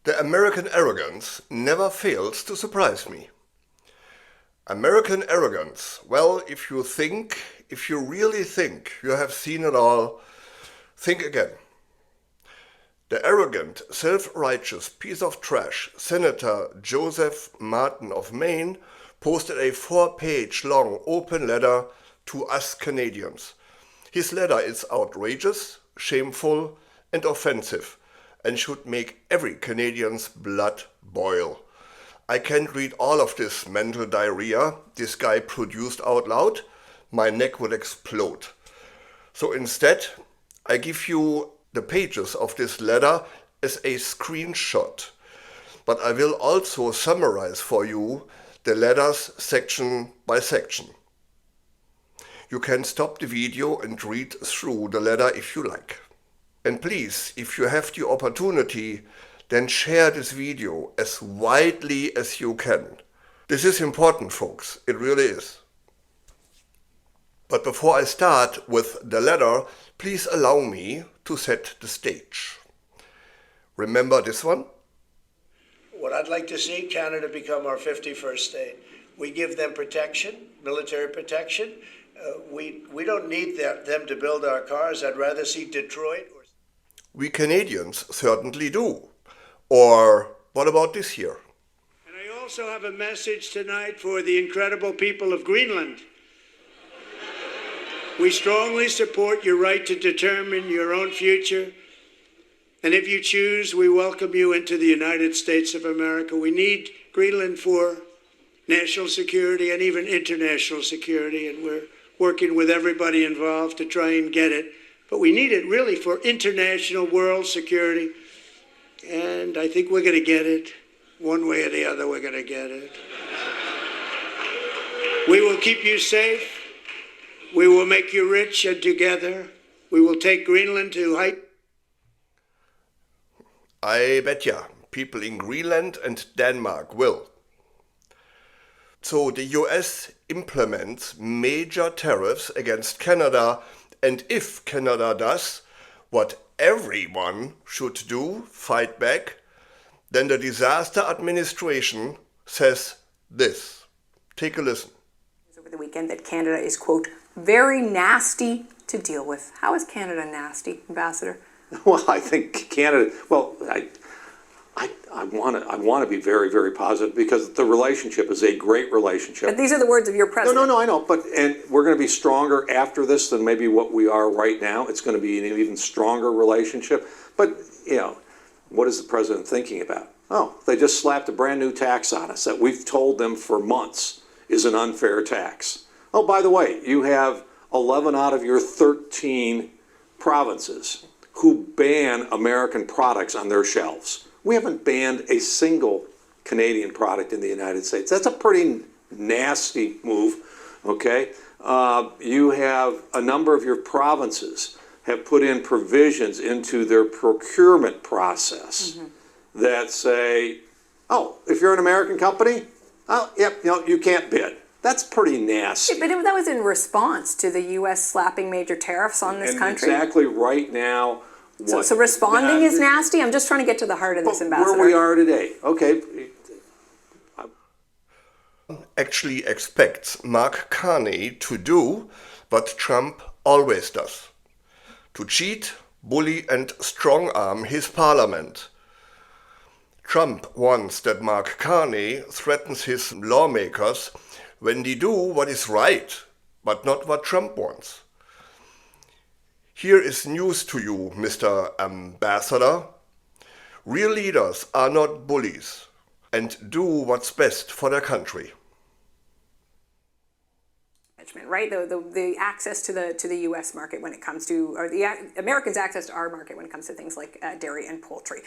The American arrogance never fails to surprise me. American arrogance, well, if you really think you have seen it all, think again. The arrogant, self-righteous piece of trash, Senator Joseph Martin of Maine, posted a 4-page long open letter to us Canadians. His letter is outrageous, shameful, and offensive, and should make every Canadian's blood boil. I can't read all of this mental diarrhea this guy produced out loud. My neck would explode. So instead, I give you the pages of this letter as a screenshot. But I will also summarize for you the letters section by section. You can stop the video and read through the letter if you like. And please, if you have the opportunity, then share this video as widely as you can. This is important, folks. It really is. But before I start with the letter, please allow me to set the stage. Remember this one? What I'd like to see, Canada become our 51st state. We give them protection, military protection. We don't need them to build our cars. I'd rather see Detroit. We Canadians certainly do. Or what about this here? And I also have a message tonight for the incredible people of Greenland. We strongly support your right to determine your own future. And if you choose, we welcome you into the United States of America. We need Greenland for national security and even international security. And we're working with everybody involved to try and get it. But we need it really for international world security. And I think we're going to get it. One way or the other, we're going to get it. We will keep you safe. We will make you rich, and together we will take Greenland to height. I bet ya, people in Greenland and Denmark will. So the US implements major tariffs against Canada, and if Canada does what everyone should do, fight back, then the disaster administration says this. Take a listen. Over the weekend that Canada is, quote, very nasty to deal with. How is Canada nasty, Ambassador? Well, I think Canada, well, I want to be very, very positive because the relationship is a great relationship. But these are the words of your president. No, I know. And we're going to be stronger after this than maybe what we are right now. It's going to be an even stronger relationship. But, what is the president thinking about? Oh, they just slapped a brand new tax on us that we've told them for months is an unfair tax. Oh, by the way, you have 11 out of your 13 provinces who ban American products on their shelves. We haven't banned a single Canadian product in the United States. That's a pretty nasty move, okay? You have a number of your provinces have put in provisions into their procurement process that say, oh, if you're an American company, oh, yep, you can't bid. That's pretty nasty. Yeah, but that was in response to the U.S. slapping major tariffs on this country. Exactly right now. So responding is nasty? I'm just trying to get to the heart of this, Ambassador. Where we are today. Okay. Actually expects Mark Carney to do what Trump always does. To cheat, bully and strong-arm his parliament. Trump wants that Mark Carney threatens his lawmakers when they do what is right, but not what Trump wants. Here is news to you, Mr. Ambassador. Real leaders are not bullies and do what's best for their country. Right, the access to the U.S. market when it comes to, or the Americans' access to our market when it comes to things like dairy and poultry.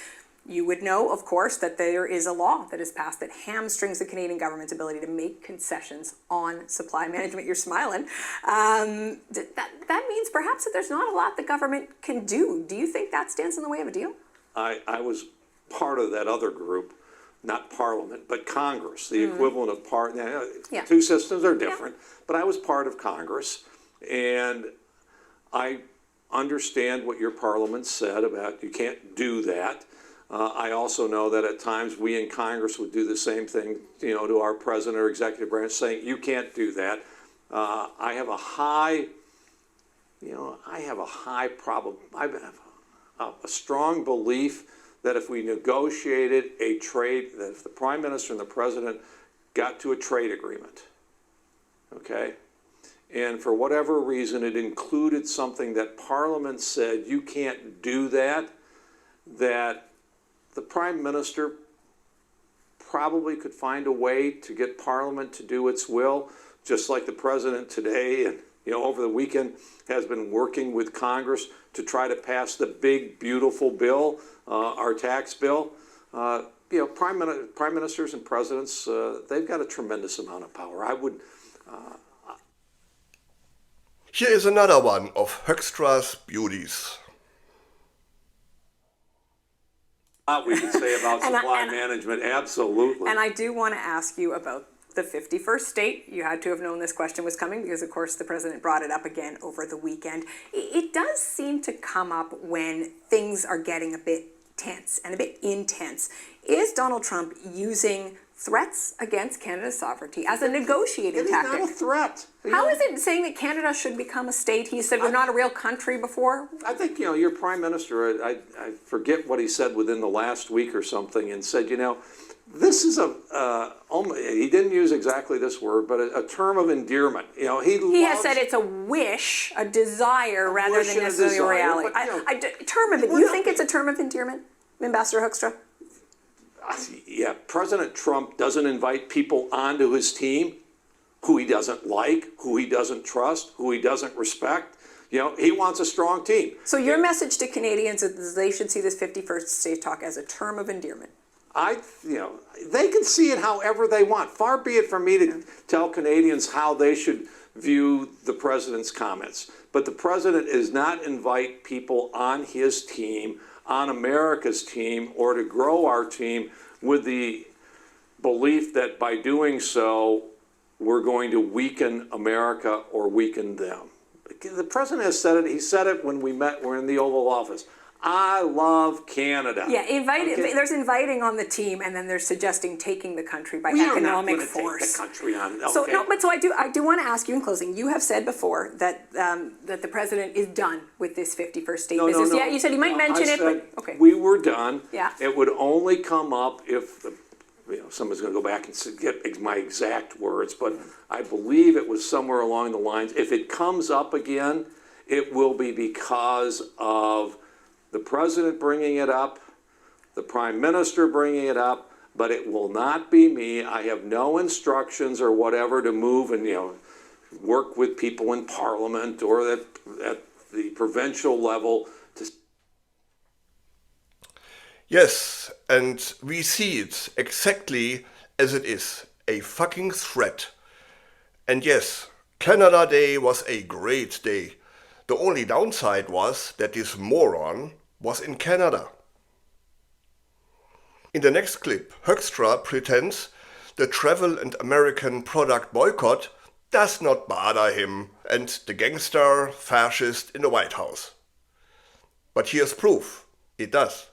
You would know, of course, that there is a law that is passed that hamstrings the Canadian government's ability to make concessions on supply management. You're smiling. That means perhaps that there's not a lot the government can do. Do you think that stands in the way of a deal? I was part of that other group, not Parliament, but Congress, the equivalent of two systems are different, but I was part of Congress, and I understand what your Parliament said about you can't do that. I also know that at times we in Congress would do the same thing, to our president or executive branch, saying you can't do that. I have a strong belief that if we negotiated a trade, that if the Prime Minister and the President got to a trade agreement, okay, and for whatever reason it included something that Parliament said you can't do that, that the Prime Minister probably could find a way to get Parliament to do its will, just like the President today and over the weekend has been working with Congress to try to pass the big, beautiful bill, our tax bill. Prime Ministers and Presidents, they've got a tremendous amount of power. Here is another one of Hoekstra's beauties. We could say about supply management, absolutely. And I do want to ask you about the 51st state. You had to have known this question was coming because, of course, the president brought it up again over the weekend. It does seem to come up when things are getting a bit tense and a bit intense. Is Donald Trump using threats against Canada's sovereignty as a negotiating tactic? It's not a threat. How is it saying that Canada should become a state? He said we're not a real country before. I think, your Prime Minister, I forget what he said within the last week or something, and said, this is he didn't use exactly this word, but a term of endearment. He has said it's a wish, a desire, rather than necessarily a reality. You think it's a term of endearment, Ambassador Hoekstra? Yeah, President Trump doesn't invite people onto his team who he doesn't like, who he doesn't trust, who he doesn't respect. He wants a strong team. So your message to Canadians is they should see this 51st state talk as a term of endearment. They can see it however they want. Far be it from me to tell Canadians how they should view the president's comments. But the president is not invite people on his team, on America's team, or to grow our team with the belief that by doing so, we're going to weaken America or weaken them. The president has said it. He said it when we're in the Oval Office. I love Canada. Yeah, there's inviting on the team, and then there's suggesting taking the country by economic force. We are not going to take the country on. Okay. So I do want to ask you in closing. You have said before that that the president is done with this 51st state business. No. Yeah, you said he might mention it, but okay. We were done. Yeah. It would only come up if someone's going to go back and get my exact words, but I believe it was somewhere along the lines. If it comes up again, it will be because of the president bringing it up, the prime minister bringing it up, but it will not be me. I have no instructions or whatever to move and work with people in Parliament or at the provincial level to. Yes, and we see it exactly as it is, a fucking threat. And yes, Canada Day was a great day. The only downside was that this moron was in Canada. In the next clip, Hoekstra pretends the travel and American product boycott does not bother him and the gangster fascist in the White House. But here's proof, it does.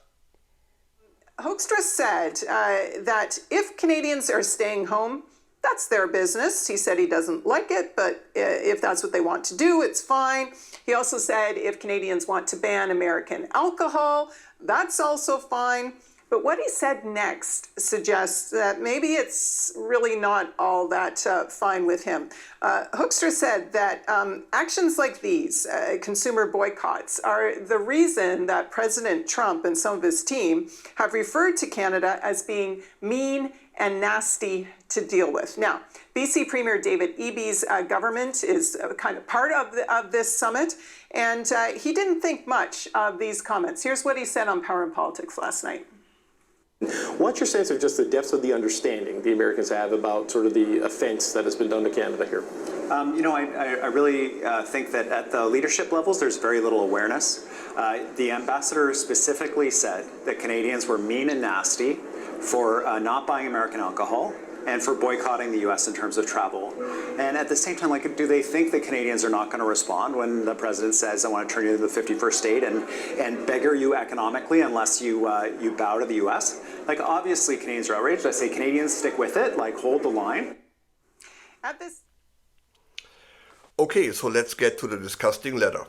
Hoekstra said that if Canadians are staying home, that's their business. He said he doesn't like it, but if that's what they want to do, it's fine. He also said if Canadians want to ban American alcohol, that's also fine. But what he said next suggests that maybe it's really not all that fine with him. Hoekstra said that actions like these, consumer boycotts, are the reason that President Trump and some of his team have referred to Canada as being mean and nasty to deal with. Now, BC Premier David Eby's government is kind of part of this summit, and he didn't think much of these comments. Here's what he said on Power and Politics last night. What's your sense of just the depths of the understanding the Americans have about sort of the offense that has been done to Canada here? I really think that at the leadership levels, there's very little awareness. The ambassador specifically said that Canadians were mean and nasty for not buying American alcohol, and for boycotting the US in terms of travel. And at the same time, like, do they think that Canadians are not going to respond when the president says, I want to turn you into the 51st state and beggar you economically unless you you bow to the US? Like, obviously Canadians are outraged. I say Canadians, stick with it, like, hold the line. At this Okay, so let's get to the disgusting letter.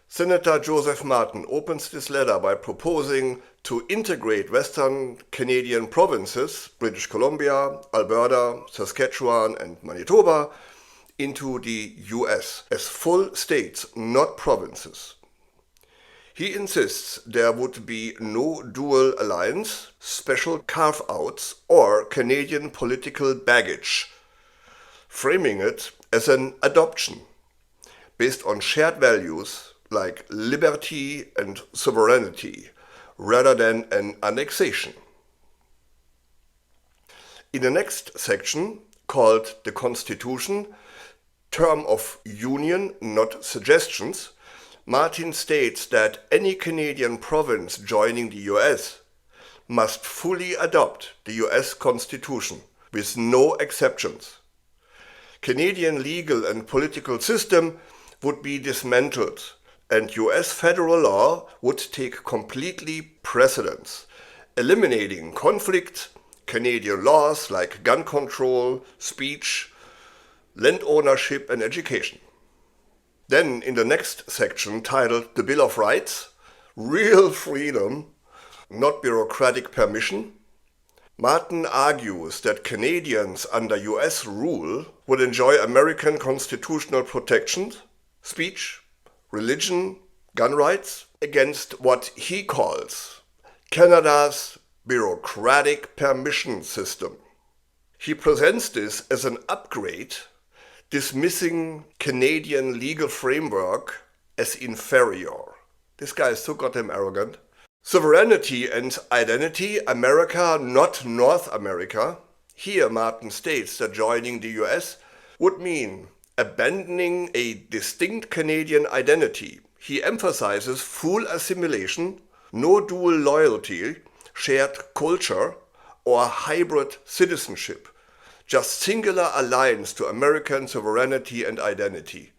Senator Joseph Martin opens this letter by proposing to integrate Western Canadian provinces, British Columbia, Alberta, Saskatchewan, and Manitoba, into the US as full states, not provinces. He insists there would be no dual alliance, special carve-outs, or Canadian political baggage, framing it as an adoption based on shared values like liberty and sovereignty, rather than an annexation. In the next section, called the Constitution, Term of Union, not suggestions, Martin states that any Canadian province joining the US must fully adopt the US Constitution, with no exceptions. Canadian legal and political system would be dismantled, and US federal law would take completely precedence, eliminating conflict, Canadian laws like gun control, speech, land ownership and education. Then in the next section, titled The Bill of Rights, Real Freedom, Not Bureaucratic Permission, Martin argues that Canadians under US rule would enjoy American constitutional protections, speech, religion, gun rights, against what he calls Canada's bureaucratic permission system. He presents this as an upgrade, dismissing Canadian legal framework as inferior. This guy is so goddamn arrogant. Sovereignty and identity, America, not North America. Here Martin states that joining the US would mean abandoning a distinct Canadian identity. He emphasizes full assimilation, no dual loyalty, shared culture, or hybrid citizenship, just singular alliance to American sovereignty and identity.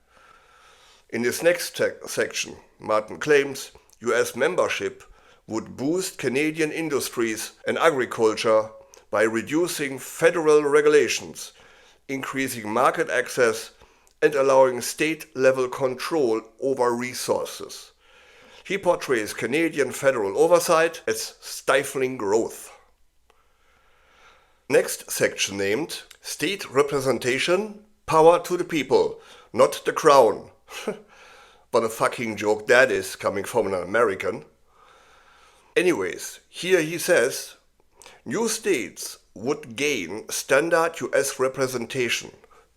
In this next section, Martin claims US membership would boost Canadian industries and agriculture by reducing federal regulations, increasing market access, and allowing state-level control over resources. He portrays Canadian federal oversight as stifling growth. Next section named State Representation, Power to the People, not the Crown. What a fucking joke that is, coming from an American. Anyways, here he says, new states would gain standard US representation,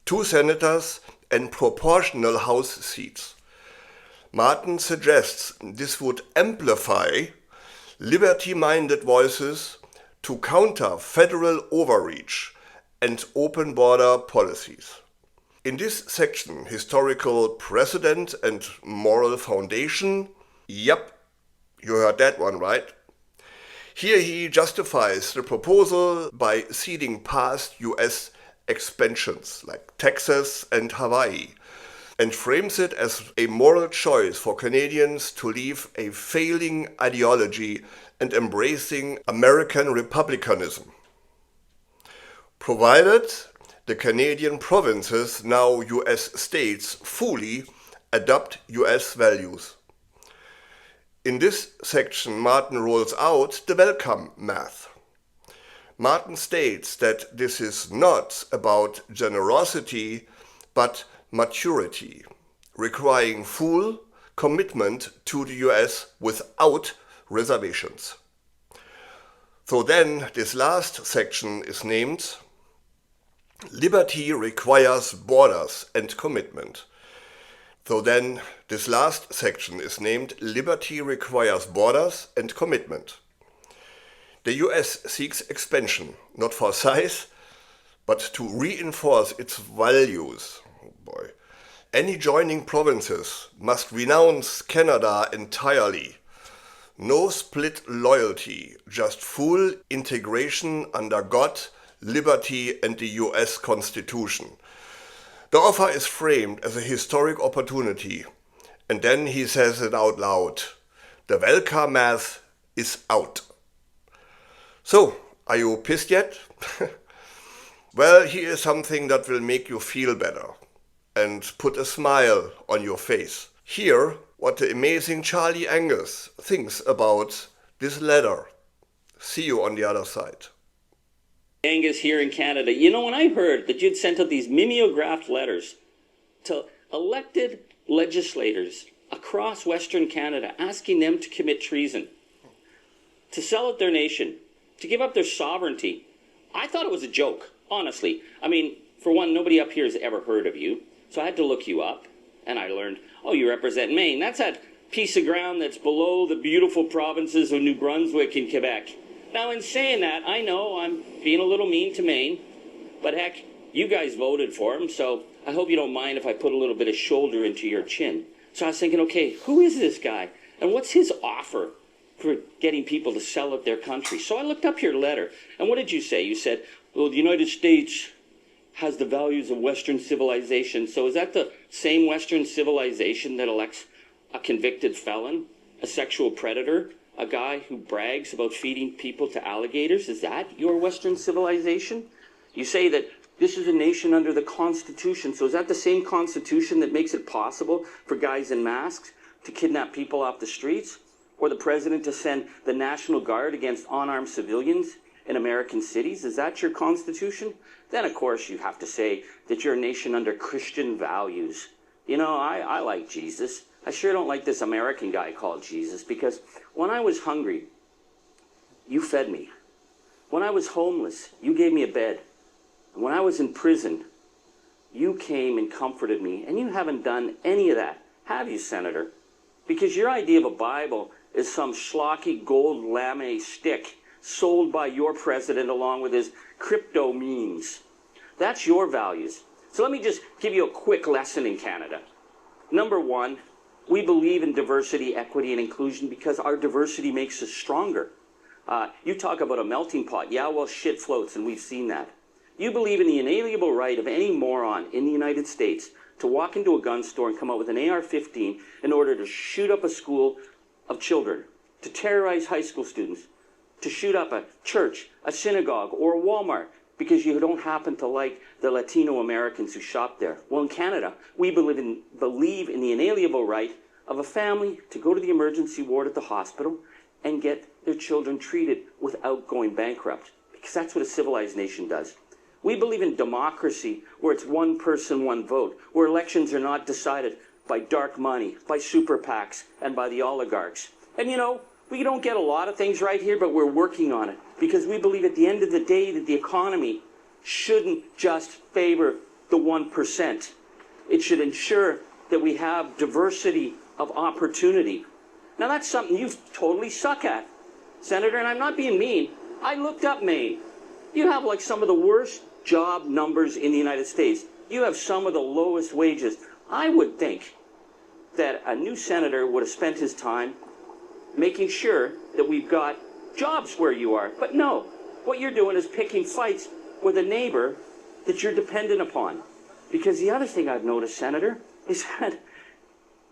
2 senators and proportional House seats. Martin suggests this would amplify liberty-minded voices to counter federal overreach and open border policies. In this section, historical precedent and moral foundation, yep, you heard that one right. Here he justifies the proposal by ceding past US expansions like Texas and Hawaii, and frames it as a moral choice for Canadians to leave a failing ideology and embracing American republicanism, provided the Canadian provinces, now US states, fully adopt US values. In this section, Martin rolls out the welcome math. Martin states that this is not about generosity, but maturity, requiring full commitment to the US without reservations. So then this last section is named Liberty Requires Borders and Commitment. So then this last section is named Liberty Requires Borders and Commitment. The US seeks expansion, not for size, but to reinforce its values. Oh boy. Any joining provinces must renounce Canada entirely. No split loyalty, just full integration under God, liberty and the US Constitution. The offer is framed as a historic opportunity, and then he says it out loud. The welcome math is out. So, are you pissed yet? Well, here is something that will make you feel better and put a smile on your face. Hear what the amazing Charlie Angus thinks about this letter. See you on the other side. Angus here in Canada. You know, when I heard that you'd sent out these mimeographed letters to elected legislators across Western Canada asking them to commit treason, to sell out their nation, to give up their sovereignty, I thought it was a joke, honestly. I mean, for one, nobody up here has ever heard of you, so I had to look you up, and I learned, oh, you represent Maine. That's that piece of ground that's below the beautiful provinces of New Brunswick and Quebec. Now, in saying that, I know I'm being a little mean to Maine, but heck, you guys voted for him, so I hope you don't mind if I put a little bit of shoulder into your chin. So I was thinking, okay, who is this guy? And what's his offer for getting people to sell out their country? So I looked up your letter, and what did you say? You said, well, the United States has the values of Western civilization. So is that the same Western civilization that elects a convicted felon, a sexual predator, a guy who brags about feeding people to alligators? Is that your Western civilization? You say that this is a nation under the Constitution. So is that the same Constitution that makes it possible for guys in masks to kidnap people off the streets? Or the president to send the National Guard against unarmed civilians in American cities? Is that your Constitution? Then, of course, you have to say that you're a nation under Christian values. You know, I like Jesus. I sure don't like this American guy called Jesus, because when I was hungry, you fed me. When I was homeless, you gave me a bed. And when I was in prison, you came and comforted me. And you haven't done any of that, have you, Senator? Because your idea of a Bible is some schlocky gold lame stick sold by your president along with his crypto memes. That's your values. So let me just give you a quick lesson in Canada. Number one, we believe in diversity, equity, and inclusion because our diversity makes us stronger. You talk about a melting pot. Yeah, well, shit floats, and we've seen that. You believe in the inalienable right of any moron in the United States to walk into a gun store and come out with an AR-15 in order to shoot up a school of children, to terrorize high school students, to shoot up a church, a synagogue, or a Walmart because you don't happen to like the Latino Americans who shop there. Well, in Canada, we believe in the inalienable right of a family to go to the emergency ward at the hospital and get their children treated without going bankrupt, because that's what a civilized nation does. We believe in democracy, where it's one person, one vote, where elections are not decided by dark money, by super PACs, and by the oligarchs. And you know, we don't get a lot of things right here, but we're working on it, because we believe at the end of the day that the economy shouldn't just favor the 1%. It should ensure that we have diversity of opportunity. Now that's something you totally suck at, Senator, and I'm not being mean. I looked up Maine. You have like some of the worst job numbers in the United States. You have some of the lowest wages. I would think that a new senator would have spent his time making sure that we've got jobs where you are. But no, what you're doing is picking fights with a neighbor that you're dependent upon. Because the other thing I've noticed, Senator, is that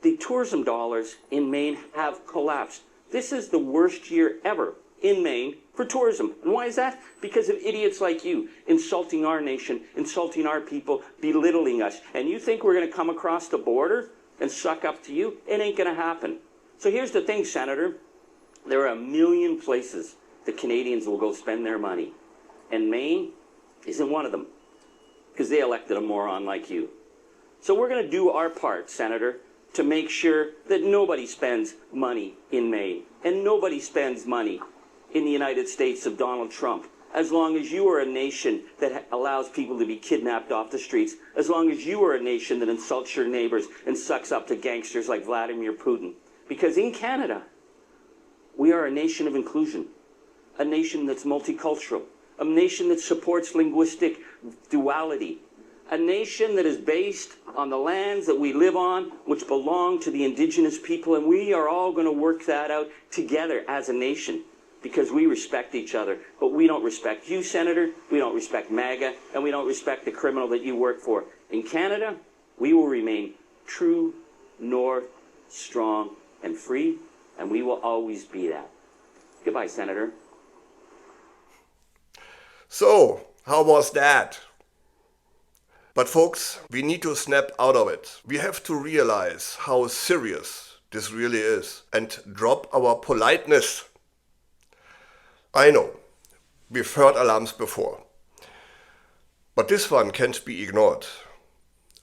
the tourism dollars in Maine have collapsed. This is the worst year ever in Maine for tourism. And why is that? Because of idiots like you insulting our nation, insulting our people, belittling us. And you think we're going to come across the border and suck up to you? It ain't going to happen. So here's the thing, Senator. There are a million places that Canadians will go spend their money. And Maine isn't one of them, because they elected a moron like you. So we're going to do our part, Senator, to make sure that nobody spends money in Maine and nobody spends money in the United States of Donald Trump, as long as you are a nation that allows people to be kidnapped off the streets, as long as you are a nation that insults your neighbors and sucks up to gangsters like Vladimir Putin. Because in Canada, we are a nation of inclusion, a nation that's multicultural, a nation that supports linguistic duality, a nation that is based on the lands that we live on, which belong to the indigenous people, and we are all going to work that out together as a nation. because we respect each other, but we don't respect you, Senator, we don't respect MAGA, and we don't respect the criminal that you work for. In Canada, we will remain true, north, strong, and free, and we will always be that. Goodbye, Senator. So, how was that? But folks, we need to snap out of it. We have to realize how serious this really is and drop our politeness. I know, we've heard alarms before, but this one can't be ignored.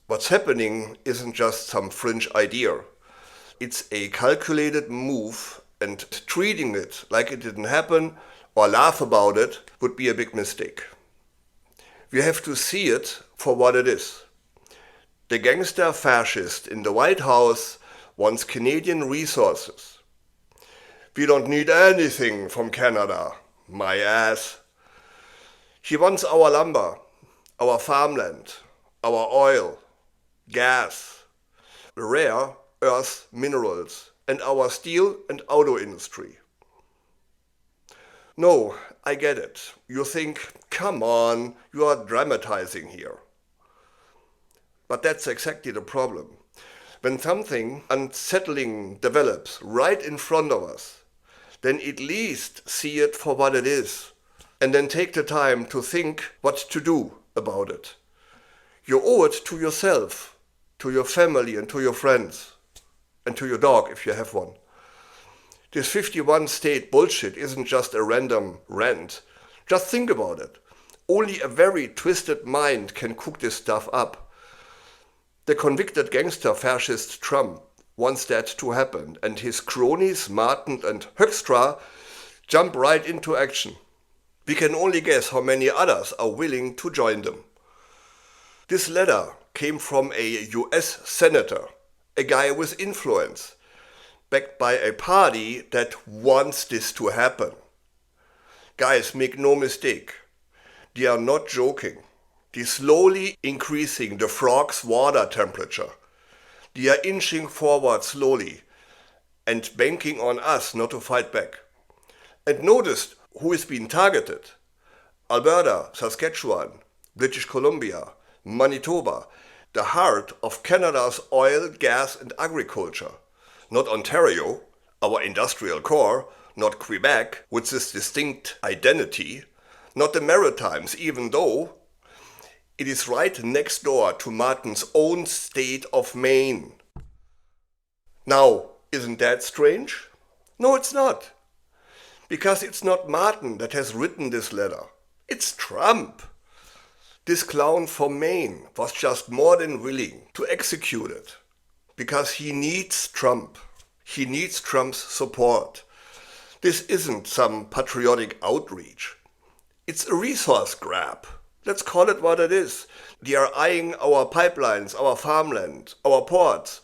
What's happening isn't just some fringe idea. It's a calculated move, and treating it like it didn't happen or laugh about it would be a big mistake. We have to see it for what it is. The gangster fascist in the White House wants Canadian resources. We don't need anything from Canada, my ass. He wants our lumber, our farmland, our oil, gas, rare earth minerals, and our steel and auto industry. No, I get it. You think, come on, you are dramatizing here. But that's exactly the problem. When something unsettling develops right in front of us, then at least see it for what it is, and then take the time to think what to do about it. You owe it to yourself, to your family, and to your friends, and to your dog if you have one. This 51 state bullshit isn't just a random rant. Just think about it. Only a very twisted mind can cook this stuff up. The convicted gangster fascist Trump wants that to happen, and his cronies Martin and Hoekstra jump right into action. We can only guess how many others are willing to join them. This letter came from a US senator, a guy with influence, backed by a party that wants this to happen. Guys, make no mistake, they are not joking. They're slowly increasing the frog's water temperature. They are inching forward slowly and banking on us not to fight back. And notice who is being targeted. Alberta, Saskatchewan, British Columbia, Manitoba, the heart of Canada's oil, gas and agriculture. Not Ontario, our industrial core, not Quebec, with its distinct identity, not the Maritimes, even though it is right next door to Martin's own state of Maine. Now, isn't that strange? No, it's not. Because it's not Martin that has written this letter. It's Trump. This clown from Maine was just more than willing to execute it. Because he needs Trump. He needs Trump's support. This isn't some patriotic outreach. It's a resource grab. Let's call it what it is. They are eyeing our pipelines, our farmland, our ports.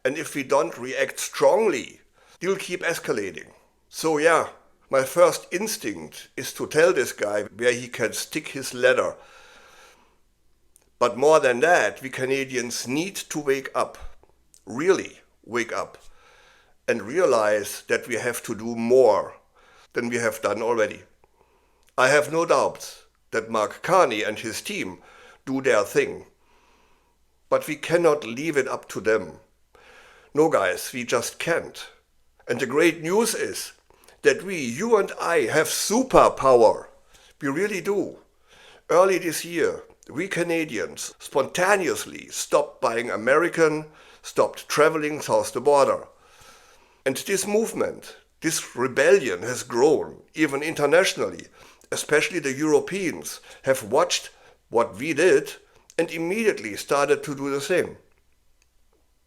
And if we don't react strongly, they'll keep escalating. So yeah, my first instinct is to tell this guy where he can stick his letter. But more than that, we Canadians need to wake up. Really wake up. And realize that we have to do more than we have done already. I have no doubt that Mark Carney and his team do their thing. But we cannot leave it up to them. No guys, we just can't. And the great news is that we, you and I, have superpower. We really do. Early this year, we Canadians spontaneously stopped buying American, stopped traveling south the border. And this movement, this rebellion has grown, even internationally. Especially the Europeans have watched what we did and immediately started to do the same.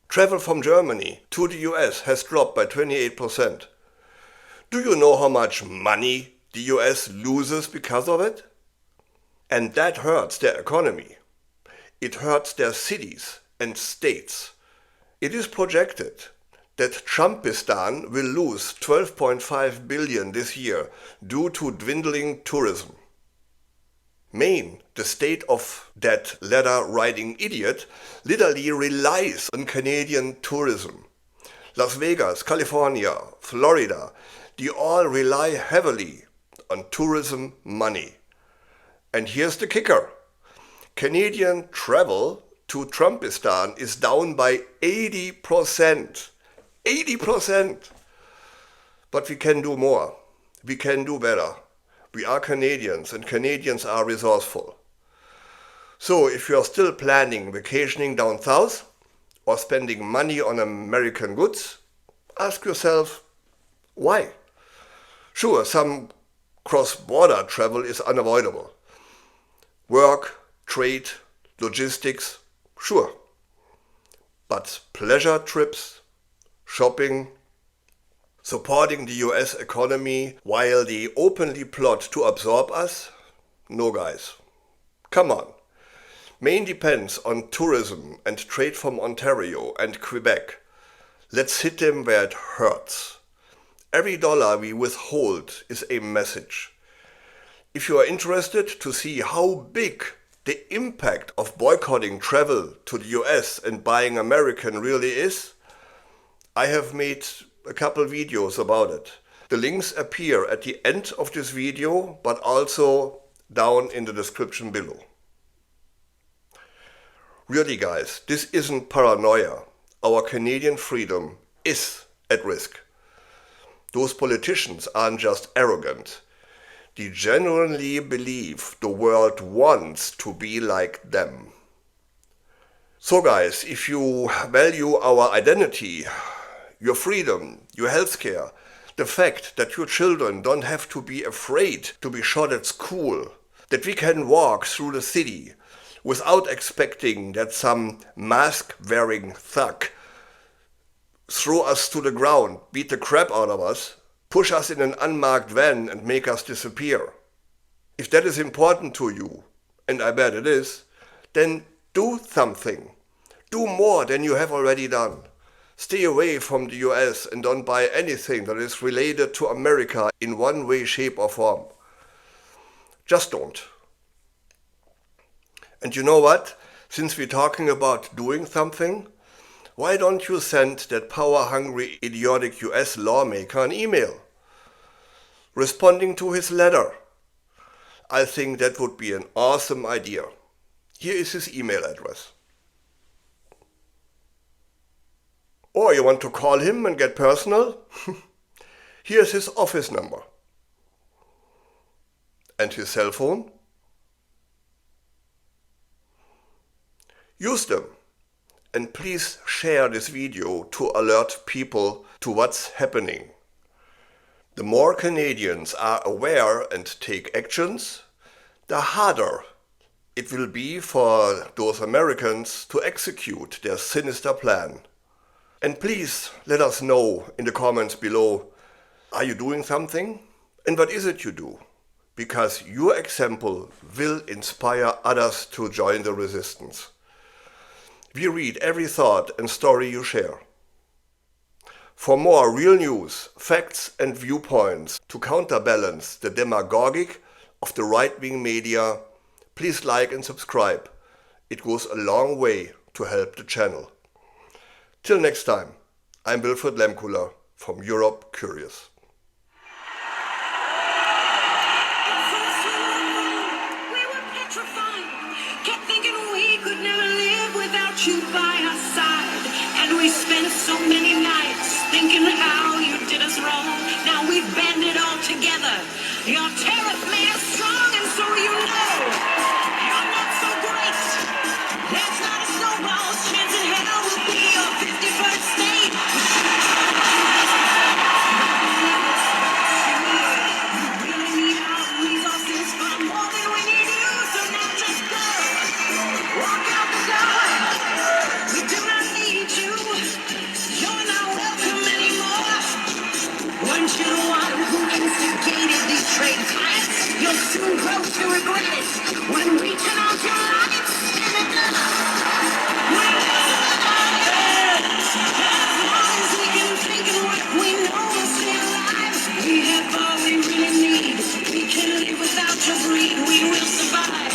Travel from Germany to the US has dropped by 28%. Do you know how much money the US loses because of it? And that hurts their economy. It hurts their cities and states. It is projected that Trumpistan will lose 12.5 billion this year due to dwindling tourism. Maine, the state of that letter-writing idiot, literally relies on Canadian tourism. Las Vegas, California, Florida, they all rely heavily on tourism money. And here's the kicker. Canadian travel to Trumpistan is down by 80%. 80%! But we can do more. We can do better. We are Canadians, and Canadians are resourceful. So if you are still planning vacationing down south or spending money on American goods, ask yourself, why? Sure, some cross-border travel is unavoidable. Work, trade, logistics, sure. But pleasure trips, shopping, supporting the US economy while they openly plot to absorb us? No, guys. Come on. Maine depends on tourism and trade from Ontario and Quebec. Let's hit them where it hurts. Every dollar we withhold is a message. If you are interested to see how big the impact of boycotting travel to the US and buying American really is, I have made a couple videos about it. The links appear at the end of this video, but also down in the description below. Really, guys, this isn't paranoia. Our Canadian freedom is at risk. Those politicians aren't just arrogant. They genuinely believe the world wants to be like them. So guys, if you value our identity, your freedom, your healthcare, the fact that your children don't have to be afraid to be shot at school, that we can walk through the city without expecting that some mask-wearing thug throw us to the ground, beat the crap out of us, push us in an unmarked van and make us disappear. If that is important to you, and I bet it is, then do something. Do more than you have already done. Stay away from the US and don't buy anything that is related to America in one way, shape or form. Just don't. And you know what? Since we're talking about doing something, why don't you send that power-hungry, idiotic US lawmaker an email responding to his letter? I think that would be an awesome idea. Here is his email address. Or you want to call him and get personal? Here's his office number. And his cell phone? Use them. And please share this video to alert people to what's happening. The more Canadians are aware and take actions, the harder it will be for those Americans to execute their sinister plan. And please let us know in the comments below, are you doing something? And what is it you do? Because your example will inspire others to join the resistance. We read every thought and story you share. For more real news, facts and viewpoints to counterbalance the demagogic of the right-wing media, please like and subscribe. It goes a long way to help the channel. Till next time, I'm Wilfried Lemkuler from Europe Curious. You by our side, and we spent so many nights thinking how you did us wrong. Now we've banded all together. Your tariff made us strong, and so you know you're not so great. There's not a snowball's chance in hell will be your 51st state. We really need our resources for more than we need you, so now just go. Walk out the door. We do not need you. You're not welcome anymore. Weren't you the one who instigated these trade fights? You'll soon grow to regret it when we turn off your lights in the dark. We're alive. As long as we can think and work, we know we'll stay alive. We have all we really need. We can live without your greed. We will survive.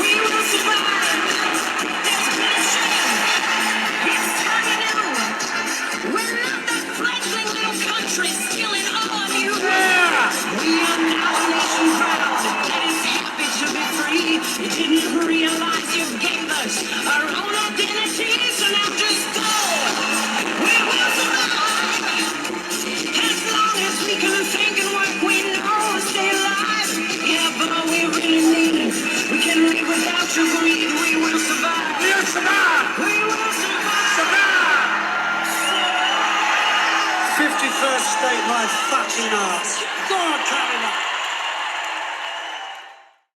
We will survive. There's been a change. It's time anew. We're not that fledgling little country still in awe. 51st state my fucking ass. Go on, Canada.